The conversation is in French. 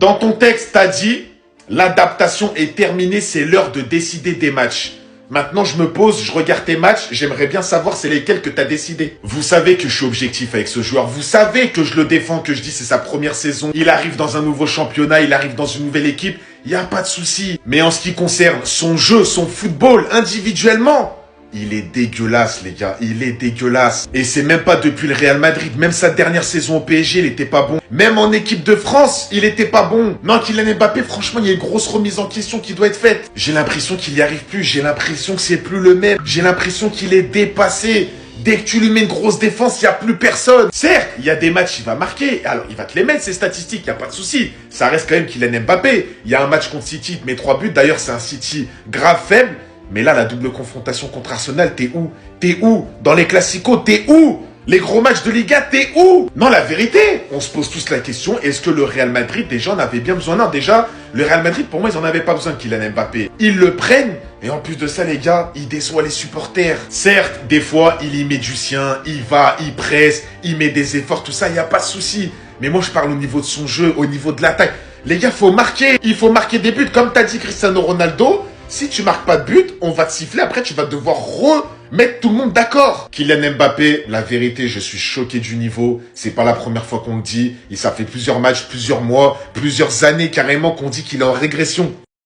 Dans ton texte, t'as dit, l'adaptation est terminée, c'est l'heure de décider des matchs. Maintenant, je me pose, je regarde tes matchs, j'aimerais bien savoir c'est lesquels que t'as décidé. Vous savez que je suis objectif avec ce joueur, vous savez que je le défends, que je dis c'est sa première saison. Il arrive dans un nouveau championnat, il arrive dans une nouvelle équipe, y a pas de souci. Mais en ce qui concerne son jeu, son football, individuellement, il est dégueulasse, les gars. Il est dégueulasse. Et c'est même pas depuis le Real Madrid. Même sa dernière saison au PSG, il était pas bon. Même en équipe de France, il était pas bon. Non, Kylian Mbappé, franchement, il y a une grosse remise en question qui doit être faite. J'ai l'impression qu'il y arrive plus. J'ai l'impression que c'est plus le même. J'ai l'impression qu'il est dépassé. Dès que tu lui mets une grosse défense, il n'y a plus personne. Certes, il y a des matchs, il va marquer. Alors, il va te les mettre, ces statistiques, il n'y a pas de souci. Ça reste quand même Kylian Mbappé. Il y a un match contre City, il te met 3 buts. D'ailleurs, c'est un City grave faible. Mais là, la double confrontation contre Arsenal, t'es où? T'es où? Dans les classicos, t'es où? Les gros matchs de Liga, t'es où? Non, la vérité, on se pose tous la question, est-ce que le Real Madrid, déjà, en avait bien besoin? Non, déjà, le Real Madrid, pour moi, ils en avaient pas besoin de Kylian Mbappé. Ils le prennent, et en plus de ça, les gars, il déçoit les supporters. Certes, des fois, il y met du sien, il va, il presse, il met des efforts, tout ça, il n'y a pas de souci. Mais moi, je parle au niveau de son jeu, au niveau de l'attaque. Les gars, faut marquer. Il faut marquer des buts, comme t'as dit Cristiano Ronaldo. Si tu marques pas de but, on va te siffler. Après, tu vas devoir remettre tout le monde d'accord. Kylian Mbappé, la vérité, je suis choqué du niveau. C'est pas la première fois qu'on le dit. Et ça fait plusieurs matchs, plusieurs mois, plusieurs années carrément qu'on dit qu'il est en régression.